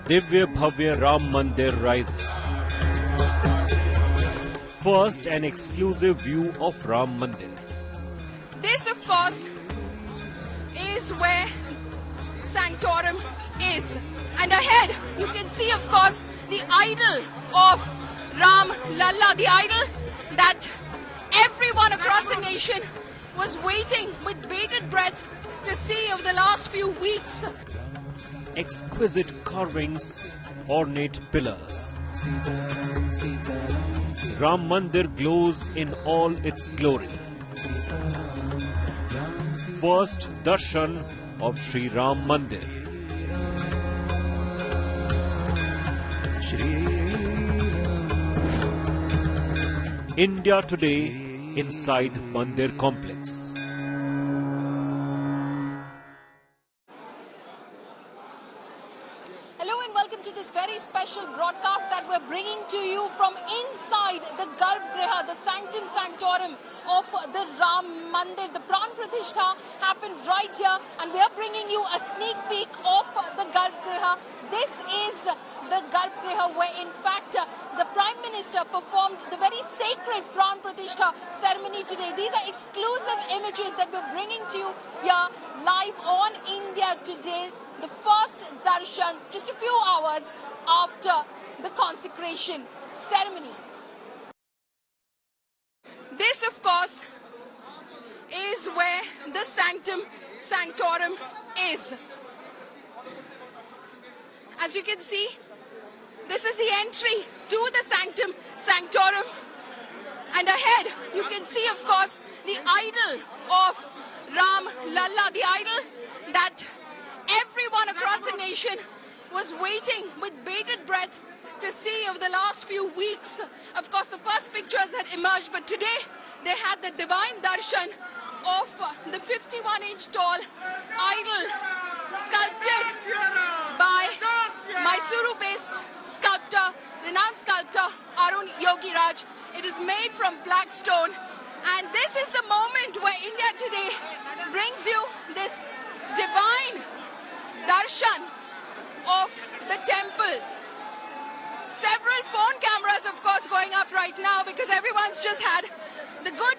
Divya Bhavya Ram Mandir rises. First and exclusive view of Ram Mandir. This, of course, is where Sanctorum is. And ahead, you can see, of course, the idol of Ram Lalla, the idol that everyone across the nation was waiting with bated breath to see over the last few weeks. Exquisite carvings, ornate pillars. Ram Mandir glows in all its glory. First darshan of Sri Ram Mandir. India today inside Mandir complex. Hello and welcome to this very special broadcast that we're bringing to you from inside the Garbhagriha, the Sanctum Sanctorum of the Ram Mandir. The Pran Pratishtha happened right here and we are bringing you a sneak peek of the Garbhagriha. This is the Garbhagriha where in fact the Prime Minister performed the very sacred Pran Pratishtha ceremony today. These are exclusive images that we're bringing to you here live on India Today. The first darshan just a few hours after the consecration ceremony. This, of course, is where the Sanctum Sanctorum is. As you can see, this is the entry to the Sanctum Sanctorum. And ahead, you can see, of course, the idol of Ram Lalla, the idol that everyone across the nation was waiting with bated breath to see over the last few weeks. Of course, the first pictures had emerged, but today they had the divine darshan of the 51-inch tall idol sculpted by Mysuru-based sculptor, renowned sculptor Arun Yogiraj. It is made from black stone, and this is the moment where India Today brings you this divine darshan of the temple. Several phone cameras, of course, going up right now because everyone's just had the good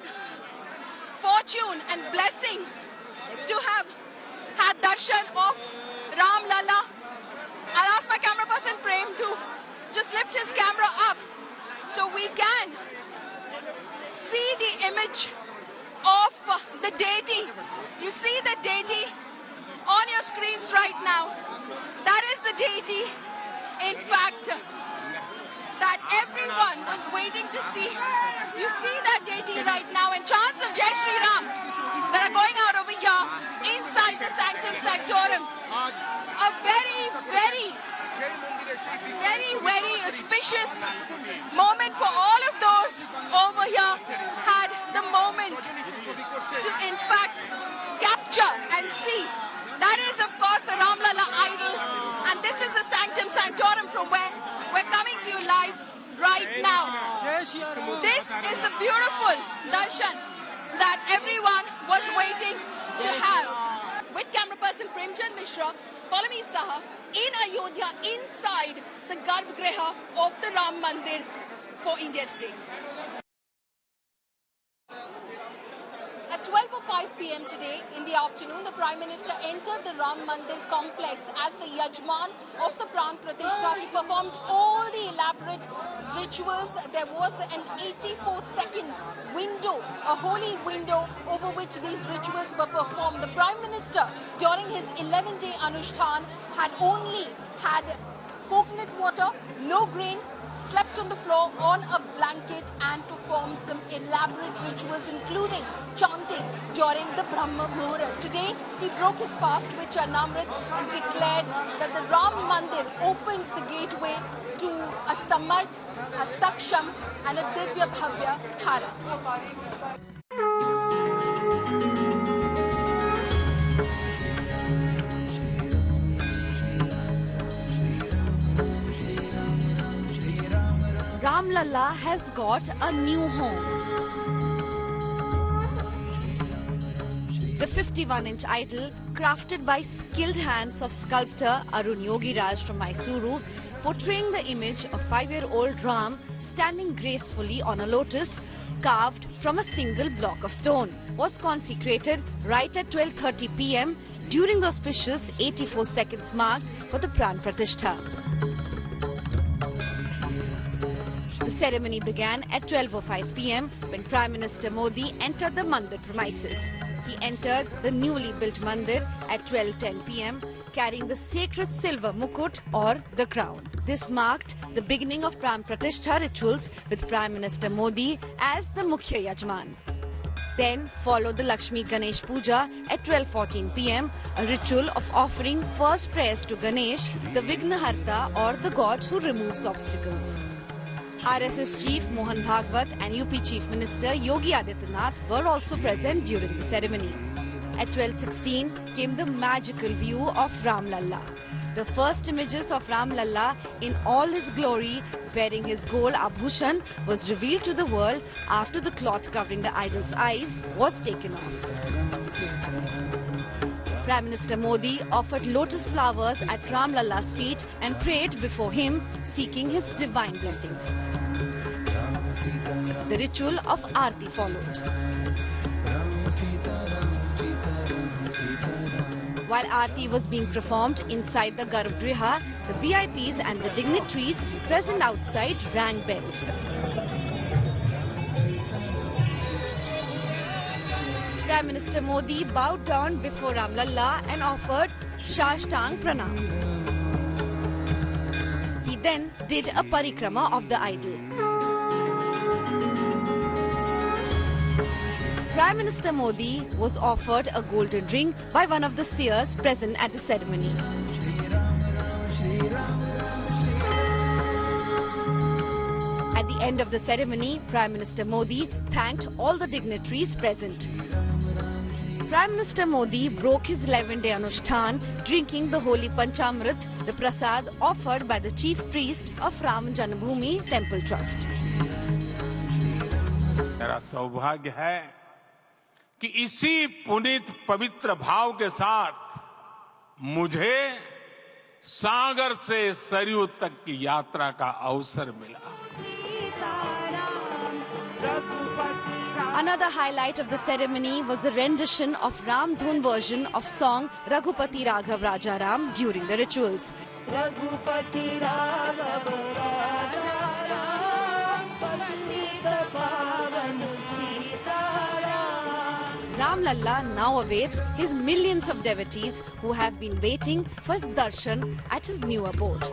fortune and blessing to have had darshan of Ram Lalla. I'll ask my camera person Prem to just lift his camera up so we can see the image of the deity. You see the deity on your screens right now. That is the deity, in fact, that everyone was waiting to see. You see that deity right now, and chants of Jai Shri Ram that are going out over here inside the Sanctum Sanctorum. A very, very auspicious moment for all of those over here had the moment to, in fact, capture and see. That is, of course, the Ram Lalla idol, and this is the Sanctum Sanctorum from where we're coming to you live right now. This is the beautiful darshan that everyone was waiting to have. With camera person Premchand Mishra, follow me Saha, in Ayodhya, inside the Garbhagriha of the Ram Mandir for India Today. At 12:05 p.m. today in the afternoon, the Prime Minister entered the Ram Mandir complex as the Yajman of the Pran Pratishtha. He performed all the elaborate rituals. There was an 84-second window, a holy window over which these rituals were performed. The Prime Minister, during his 11-day Anushtan, had only had coconut water, no grain, slept on the floor on a blanket and performed some elaborate rituals including chanting during the Brahma Muhurat. Today, he broke his fast with Charnamrit and declared that the Ram Mandir opens the gateway to a Samarth, a Saksham and a Divya Bhavya Bharat. Ram Lalla has got a new home. The 51-inch idol crafted by skilled hands of sculptor Arun Yogiraj from Mysuru, portraying the image of 5-year-old Ram standing gracefully on a lotus carved from a single block of stone, was consecrated right at 12:30 p.m. during the auspicious 84 seconds mark for the Pran Pratishtha. The ceremony began at 12:05 p.m. when Prime Minister Modi entered the Mandir premises. He entered the newly built Mandir at 12:10 p.m. carrying the sacred silver mukut or the crown. This marked the beginning of Pran Pratishtha rituals with Prime Minister Modi as the Mukhya Yajman. Then followed the Lakshmi Ganesh Puja at 12:14 p.m., a ritual of offering first prayers to Ganesh, the Vignaharta or the god who removes obstacles. RSS Chief Mohan Bhagwat and UP Chief Minister Yogi Adityanath were also present during the ceremony. At 12:16 came the magical view of Ram Lalla. The first images of Ram Lalla in all his glory, wearing his gold abhushan, was revealed to the world after the cloth covering the idol's eyes was taken off. Prime Minister Modi offered lotus flowers at Ram Lalla's feet and prayed before him, seeking his divine blessings. The ritual of Aarti followed. While Aarti was being performed inside the Garbhagriha, the VIPs and the dignitaries present outside rang bells. Prime Minister Modi bowed down before Ram Lalla and offered Shashtang Pranam. He then did a parikrama of the idol. Prime Minister Modi was offered a golden ring by one of the seers present at the ceremony. At the end of the ceremony, Prime Minister Modi thanked all the dignitaries present. Prime Minister Modi broke his 11-day Anushtan, drinking the holy Panchamrit, the prasad offered by the chief priest of Ram Janmabhoomi Temple Trust. मेरा सौभाग्य है कि इसी पुनीत पवित्र भाव के साथ मुझे सागर से सरयू तक की यात्रा का अवसर मिला. Another highlight of the ceremony was a rendition of Ram Dhun version of song Raghupati Raghav Raja Ram during the rituals. Raghupati Raghav Raja Ram Lalla now awaits his millions of devotees who have been waiting for his darshan at his new abode.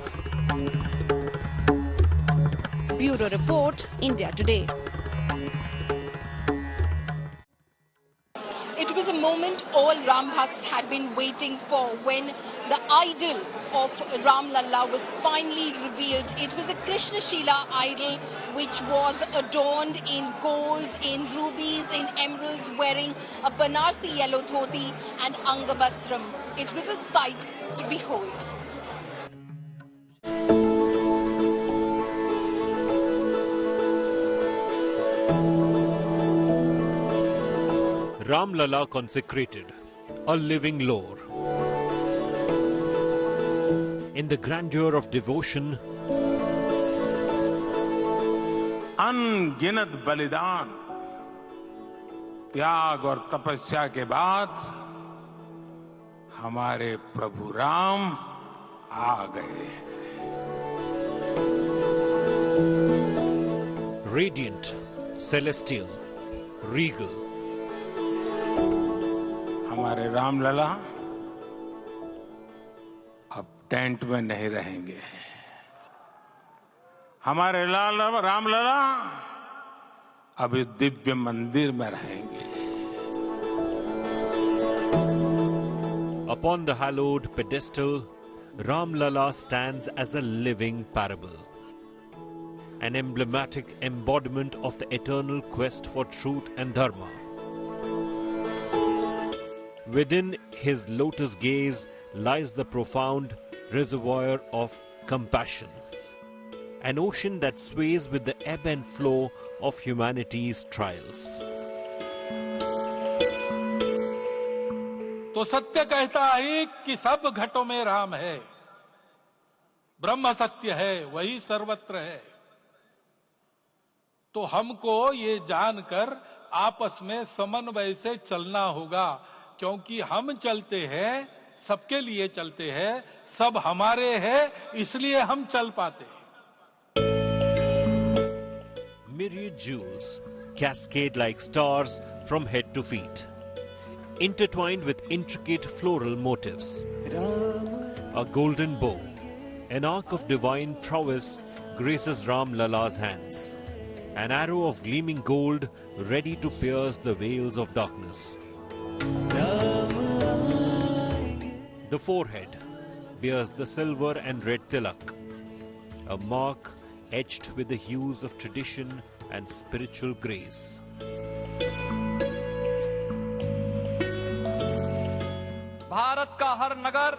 Bureau Report, India Today. It was a moment all Ram Bhakts had been waiting for when the idol of Ram Lalla was finally revealed. It was a Krishna Shila idol which was adorned in gold, in rubies, in emeralds, wearing a Banarsi yellow dhoti and Angabastram. It was a sight to behold. Ram Lalla consecrated, a living lore. In the grandeur of devotion, अनगिनत बलिदान, त्याग और तपस्या के बाद हमारे प्रभु राम आ गए. radiant, celestial, regal. हमारे राम लला अब टेंट में नहीं रहेंगे. हमारे राम लला अब इस दिव्य मंदिर में रहेंगे. Upon the hallowed pedestal, Ram Lalla stands as a living parable, an emblematic embodiment of the eternal quest for truth and dharma. Within his lotus gaze lies the profound reservoir of compassion, an ocean that sways with the ebb and flow of humanity's trials. तो सत्य कहता है कि सब घटों में राम है, ब्रह्म सत्य है, वही सर्वत्र है। तो हमको ये जानकर आपस में समन्वय से चलना होगा, क्योंकि हम चलते हैं, सबके लिए चलते हैं, सब हमारे हैं, इसलिए हम चल पाते हैं। Myriad jewels cascade like stars from head to feet, intertwined with intricate floral motifs. A golden bow, an arc of divine prowess, graces Ram Lalla's hands. An arrow of gleaming gold ready to pierce the veils of darkness. The forehead bears the silver and red tilak, a mark etched with the hues of tradition and spiritual grace. Bharat का हर नगर,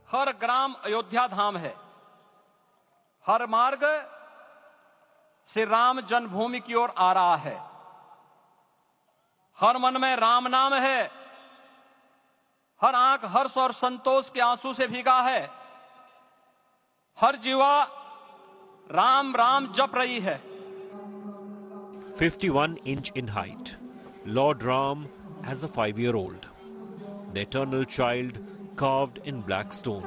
हर ग्राम अयोध्या धाम है। हर मार्ग श्री राम जन्मभूमि की ओर आ रहा है। हर मन में राम नाम है, हर आंख हर्ष और संतोष के आंसू से भीगा है, हर जीवा राम राम जप रही है। 51 inch in height, Lord Ram as a 5-year-old, the eternal child carved in black stone.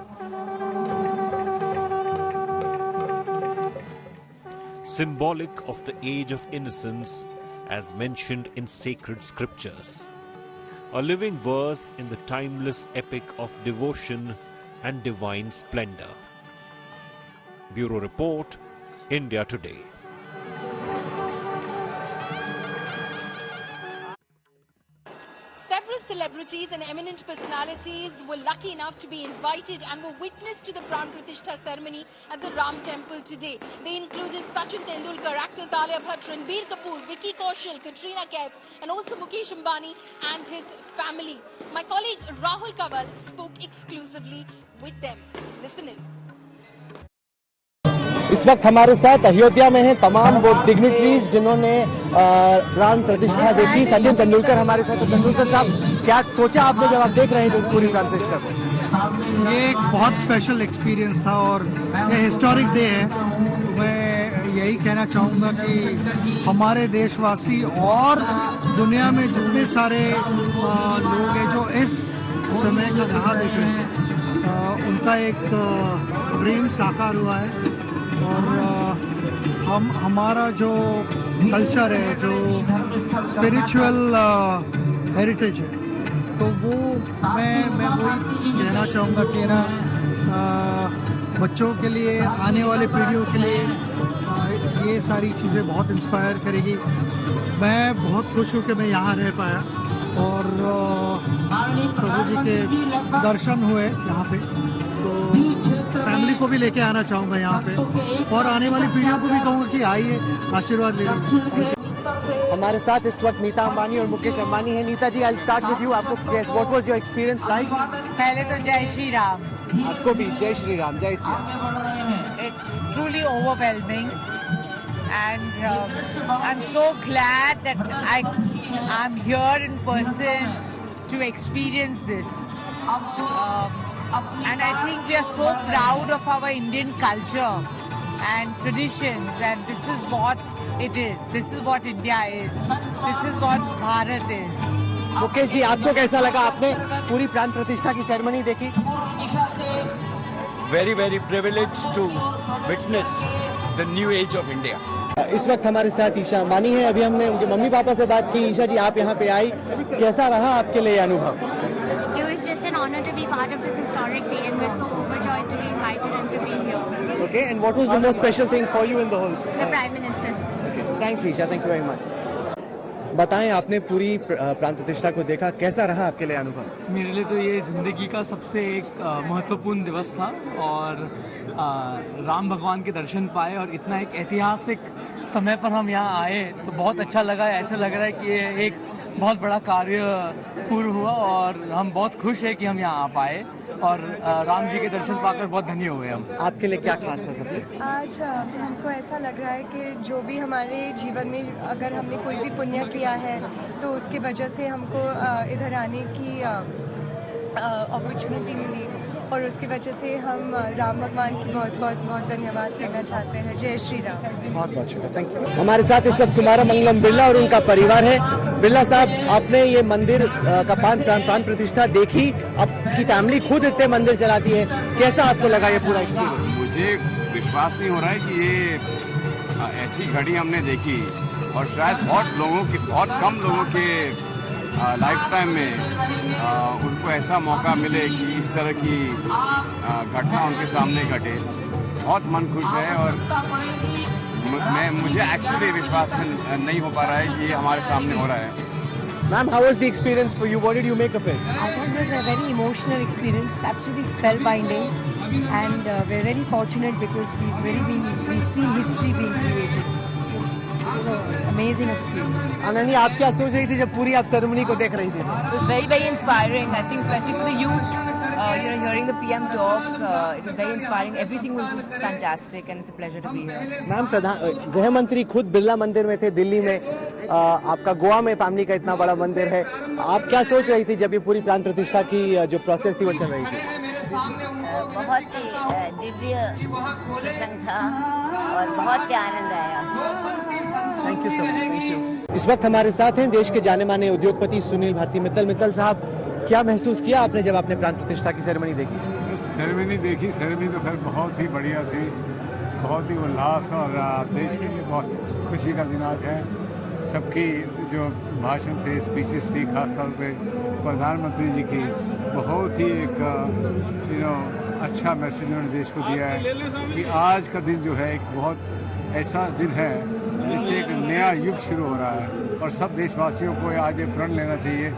Symbolic of the age of innocence as mentioned in sacred scriptures. A living verse in the timeless epic of devotion and divine splendor. Bureau Report, India Today. Several celebrities and eminent personalities were lucky enough to be invited and were witness to the Pran Pratishtha ceremony at the Ram Temple today. They included Sachin Tendulkar, actors Alia Bhatt, Ranbir Kapoor, Vicky Kaushal, Katrina Kaif, and also Mukesh Ambani and his family. My colleague Rahul Kawal spoke exclusively with them. Listen in. इस वक्त हमारे साथ अयोध्या में हैं तमाम वो dignitaries जिन्होंने प्राण प्रतिष्ठा देखी। सचिन तेंदुलकर हमारे साथ। तेंदुलकर साहब, क्या सोचा आपने जब आप देख रहे थे इस पूरी प्राण प्रतिष्ठा को? ये एक बहुत स्पेशल एक्सपीरियंस था और ये हिस्टोरिक डे है। तो मैं यही कहना चाहूँगा कि हमारे देशवासी और दुनिया में जितने सारे लोग हैं जो इस समय का राह देख रहे हैं, उनका एक ड्रीम साकार हुआ है। और हमारा जो कल्चर है, जो स्पिरिचुअल हेरिटेज है, तो वो मैं वही कहना चाहूँगा कि ना बच्चों के लिए, आने वाले पीढ़ियों के लिए ये सारी चीज़ें बहुत इंस्पायर करेगी। मैं बहुत खुश हूँ कि मैं यहाँ रह पाया और प्रभु जी के दर्शन हुए यहाँ पे। तो फैमिली को भी लेके आना चाहूँगा यहाँ पे और आने वाली पीढ़ियों को भी कहूँगा कि आइए, आशीर्वाद ले लीजिए। हमारे साथ इस वक्त नीता अंबानी और मुकेश अंबानी हैं। Nita ji, I will start with you. आपको what was your experience like? पहले तो जय श्री राम। आपको भी जय श्री राम, जय Shri Ram. It's truly overwhelming and I'm so glad that I'm here in person to experience this. And I think we are so proud of our Indian culture and traditions, and this is what it is. This is what India is. This is what Bharat is. Mukesh ji, आपको कैसा लगा? आपने पूरी प्राण प्रतिष्ठा की ceremony देखी? Very privileged to witness the new age of India. इस वक्त हमारे साथ ईशा अंबानी है। अभी हमने उनके मम्मी पापा से बात की। ईशा जी, आप यहाँ पे आई, कैसा रहा आपके लिए अनुभव? It was just an honor to be part of this historic day, and we're so overjoyed to be invited and to be here. Okay, and what was the most special thing for you in the whole? The Prime Minister's. Okay, thanks Isha, thank you very much. बताएं, आपने पूरी प्राण प्रतिष्ठा को देखा, कैसा रहा आपके लिए अनुभव? मेरे लिए तो ये ज़िंदगी का सबसे एक महत्वपूर्ण दिवस था और राम भगवान के दर्शन पाए और इतना एक ऐतिहासिक समय पर हम यहाँ आए तो बहुत अच्छा लगा। ऐसा लग रहा है कि ये एक बहुत बड़ा कार्य पूर्ण हुआ और हम बहुत खुश हैं कि हम यहाँ आ पाए और राम जी के दर्शन पाकर बहुत धन्य हुए हम। आपके लिए क्या खास था सबसे? आज हमको ऐसा लग रहा है कि जो भी हमारे जीवन में अगर हमने कोई भी पुण्य किया है तो उसकी वजह से हमको इधर आने की अपॉर्चुनिटी मिली और उसकी वजह से हम राम भगवान की बहुत धन्यवाद करना चाहते हैं। जय श्री राम। बहुत बहुत शुक्रिया, थैंक यू। हमारे साथ इस वक्त कुमारा मंगलम बिरला और उनका परिवार है। बिरला साहब, आपने ये मंदिर का प्राण प्रतिष्ठा देखी, आपकी फैमिली खुद इतने मंदिर चलाती है, कैसा आपको लगा ये पूरा एक्सपीरियंस? मुझे विश्वास नहीं हो रहा है कि ये ऐसी घड़ी हमने देखी और शायद बहुत कम लोगों के लाइफ टाइम में उनको ऐसा मौका मिले कि इस तरह की घटना उनके सामने घटे। बहुत मन खुश है और मुझे एक्चुअली विश्वास नहीं हो पा रहा है कि ये हमारे सामने हो रहा है। Ma'am, how was the experience for you? What did you make of it? I thought it was a very emotional experience, absolutely spellbinding, and we're very fortunate because we've seen history being created. It was an amazing experience. Ananya, आप क्या सोच रही थी जब पूरी आप ceremony को देख रही थी? It was very inspiring. I think especially for the youth, hearing the PM talk, it was very inspiring. Everything was just fantastic, and it's a pleasure to be here. Ma'am, गृह मंत्री खुद बिरला मंदिर में थे दिल्ली में, आपका गोवा में फैमिली का इतना बड़ा मंदिर है, आप क्या सोच रही थी जब ये पूरी प्राण प्रतिष्ठा की जो प्रोसेस थी वो चल रही थी? बहुत ही दिव्य प्रसंग था और बहुत ही आनंद आया। Thank you sir, thank you. इस वक्त हमारे साथ हैं देश के जाने माने उद्योगपति सुनील भारती मित्तल साहब, क्या महसूस किया आपने जब आपने प्राण प्रतिष्ठा की सेरेमनी देखी? सेरेमनी तो खैर बहुत ही बढ़िया थी, बहुत ही उल्लास और देश के लिए बहुत खुशी का दिन आज है। सबकी जो भाषण थे, स्पीचेस थी, खासतौर पे प्रधानमंत्री जी की बहुत ही एक अच्छा मैसेज उन्होंने देश को दिया है कि आज का दिन जो है एक बहुत ऐसा दिन है जिससे एक नया युग शुरू हो रहा है और सब देशवासियों को आज ये प्रण लेना चाहिए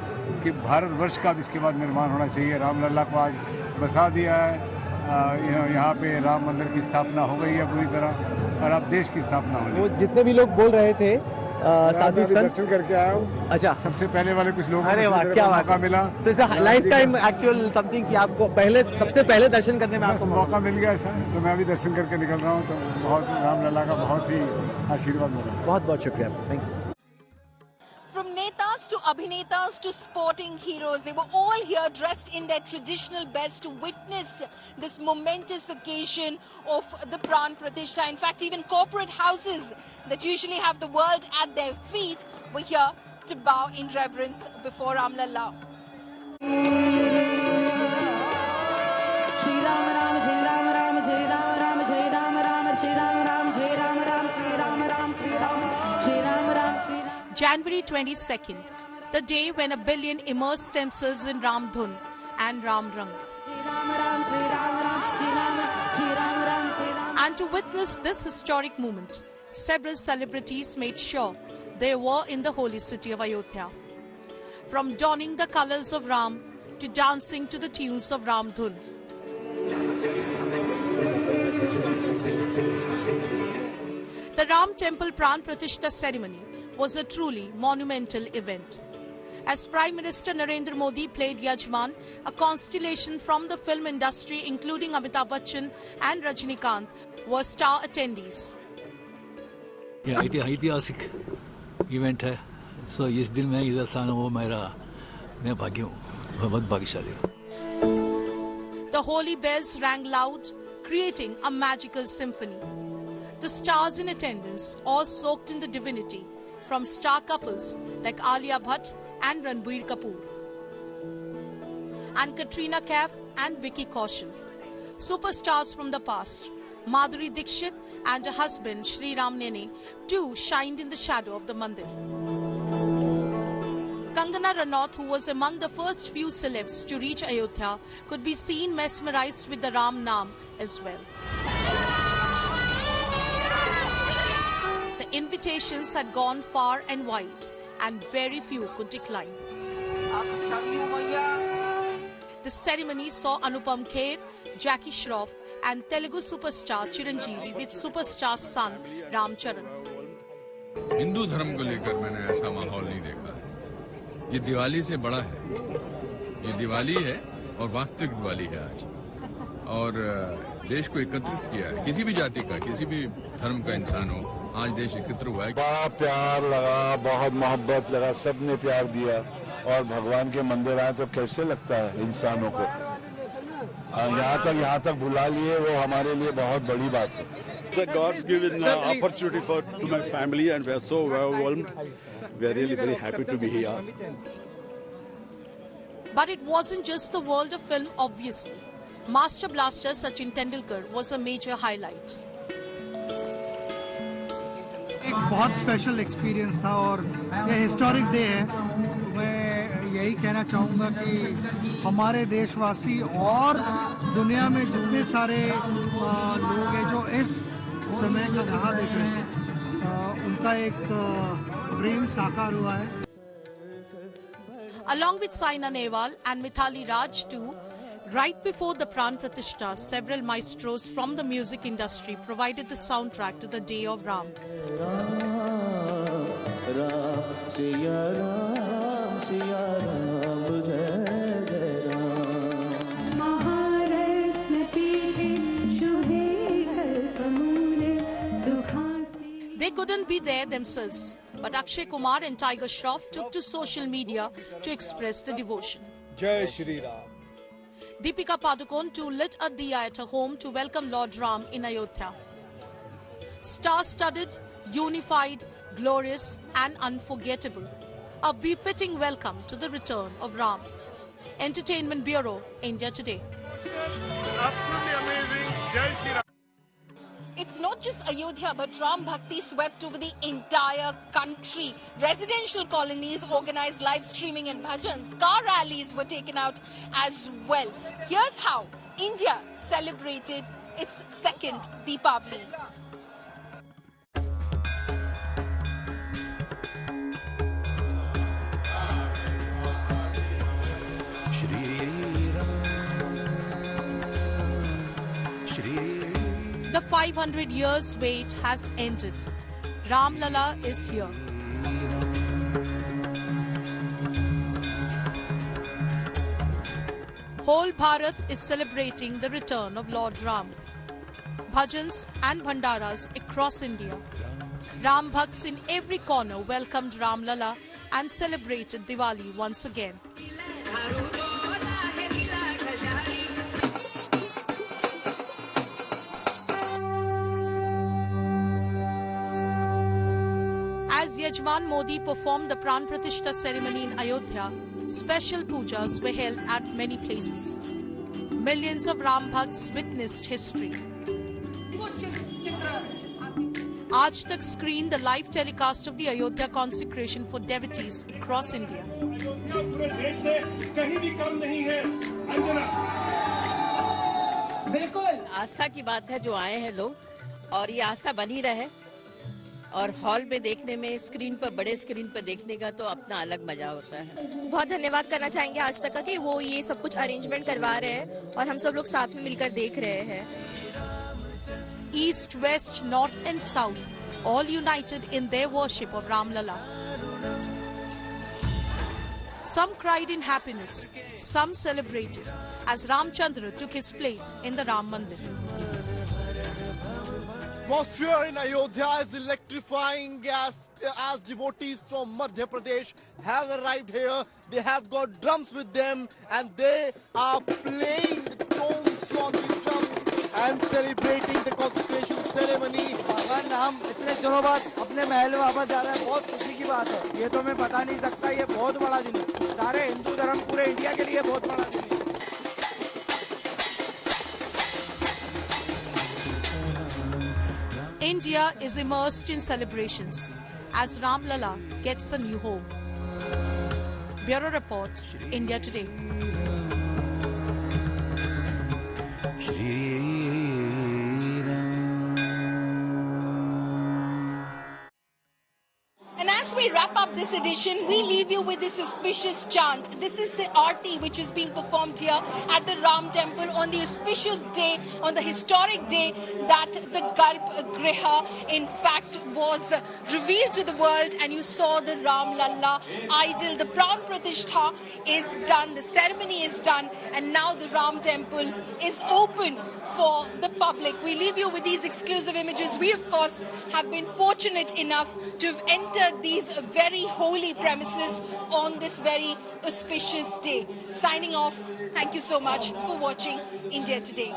कि भारतवर्ष का भी इसके बाद निर्माण होना चाहिए। राम लल्ला को आज बसा दिया है, यहाँ पे राम मंदिर की स्थापना हो गई है पूरी तरह और अब देश की स्थापना हो गई। वो जितने भी लोग बोल रहे थे साधु संत, दर्शन करके आया हूँ। अच्छा, सबसे पहले वाले कुछ लोग, अरे वाह, क्या मौका मिला, लाइफ टाइम एक्चुअल समथिंग कि आपको सबसे पहले दर्शन करने में आपको मौका मिल गया ऐसा, तो मैं अभी दर्शन करके निकल रहा हूँ, तो बहुत राम लल्ला का बहुत ही आशीर्वाद मिला। बहुत बहुत शुक्रिया, thank you. From netas to abhinetas to sporting heroes, they were all here dressed in their traditional best to witness this momentous occasion of the Pran Pratishtha. In fact, even corporate houses that usually have the world at their feet were here to bow in reverence before Ram Lalla. Shri Ram Ram, Shri Ram Ram, Shri Ram Ram, Shri Ram Ram, Shri Ram Ram, Shri Ram Ram, Shri Ram Ram, Shri Ram Ram, Shri Ram Ram, Shri Ram. January 22nd, the day when a billion immersed themselves in Ram Dhun and Ram Rang. And to witness this historic moment, several celebrities made sure they were in the holy city of Ayodhya. From donning the colors of Ram to dancing to the tunes of Ram Dhun. The Ram Temple Pran Pratishtha ceremony was a truly monumental event. As Prime Minister Narendra Modi played Yajman, a constellation from the film industry including Amitabh Bachchan and Rajnikant were star attendees. यह ऐतिहासिक event है, सो इस दिन में इधर से आना वो मैं भाग्य हूँ, बहुत भाग्यशाली हूँ। The holy bells rang loud, creating a magical symphony. The stars in attendance all soaked in the divinity from star couples like Alia Bhatt and Ranbir Kapoor, and Katrina Kaif and Vicky Kaushal. Superstars from the past, Madhuri Dixit and her husband Shri Ram Nene too shined in the shadow of the mandir. Kangana Ranaut, who was among the first few celebs to reach Ayodhya, could be seen mesmerized with the Ram Naam as well. The invitations had gone far and wide, and very few could decline. The ceremony saw Anupam Kher, Jackie Shroff, and Telugu superstar Chiranjeevi with superstar son Ram Charan. Hindu धर्म को लेकर मैंने ऐसा माहौल नहीं देखा है। ये दिवाली से बड़ा है। ये दिवाली है और वास्तविक दिवाली है आज, और देश को एकत्रित किया है। किसी भी जाति का, किसी भी धर्म का इंसान हो, आज देश एकत्र हुआ है। बड़ा प्यार लगा, बहुत मोहब्बत लगा, सबने प्यार दिया, और भगवान के मंदिर आए तो कैसे लगता है इंसानों को। यहाँ तक बुला लिए, वो हमारे लिए बहुत बड़ी बात है। God's given opportunity to my family, and we are so overwhelmed. We are really very happy to be here. But it wasn't just the world of film, obviously. Master Blaster Sachin Tendulkar was a major highlight. एक बहुत special experience था और ये historic day है। मैं यही कहना चाहूँगा कि हमारे देशवासी और दुनिया में जितने सारे लोग हैं जो इस समय का राह देख रहे हैं, उनका एक ड्रीम साकार हुआ है। Along with Saina Nehwal and Mithali Raj too, right before the Pran Pratishtha, several maestros from the music industry provided the soundtrack to the Day of Ram. They couldn't be there themselves, but Akshay Kumar and Tiger Shroff took to social media to express the devotion. Jai Shri Ram. Deepika Padukone too lit a diya at her home to welcome Lord Ram in Ayodhya. Star-studded, unified, glorious and unforgettable. A befitting welcome to the return of Ram. Entertainment Bureau, India Today. Absolutely amazing. Jai Shri Ram. It's not just Ayodhya, but Ram Bhakti swept over the entire country. Residential colonies organized live streaming and bhajans. Car rallies were taken out as well. Here's how India celebrated its second Deepavali. The 500 years wait has ended. Ram Lalla is here. Whole Bharat is celebrating the return of Lord Ram. Bhajans and bhandaras across India. Ram Bhakts in every corner welcomed Ram Lalla and celebrated Diwali once again. As Yajman Modi performed the Pran Pratishtha ceremony in Ayodhya, special pujas were held at many places. Millions of Ram Bhakts witnessed history. Aaj Tak screened the live telecast of the Ayodhya Consecration for devotees across India. बिल्कुल आस्था की बात है जो आए हैं लोग, और ये आस्था बनी रहे, और हॉल में देखने में, स्क्रीन पर, बड़े स्क्रीन पर देखने का तो अपना अलग मजा होता है। बहुत धन्यवाद करना चाहेंगे आज तक का कि वो ये सब कुछ अरेंजमेंट करवा रहे हैं और हम सब लोग साथ में मिलकर देख रहे हैं। East, West, North and South, all united in their worship of Ram Lalla. Some cried in happiness, some celebrated as Ramchandra took his place in the Ram Mandir. Atmosphere in Ayodhya is electrifying as devotees from Madhya Pradesh have arrived here. They have got drums with them and they are playing the tones on these drums and celebrating the consecration ceremony. भगवान हम इतने दिनों बाद अपने महल में वापस जा रहे हैं, बहुत खुशी की बात है। ये तो मैं बता नहीं सकता, ये बहुत बड़ा दिन है। सारे हिंदू धर्म पूरे इंडिया के लिए बहुत बड़ा दिन है। India is immersed in celebrations as Ram Lalla gets a new home. Bureau Report, India Today. And as as we wrap up this edition, we leave you with this auspicious chant. This is the arti which is being performed here at the Ram Temple on the auspicious day, on the historic day that the Garbh Griha in fact was revealed to the world, and you saw the Ram Lalla idol. The Pran Pratishtha is done, the ceremony is done, and now the Ram Temple is open for the public. We leave you with these exclusive images. We of course have been fortunate enough to have entered these very holy premises on this very auspicious day. Signing off, thank you so much for watching India Today.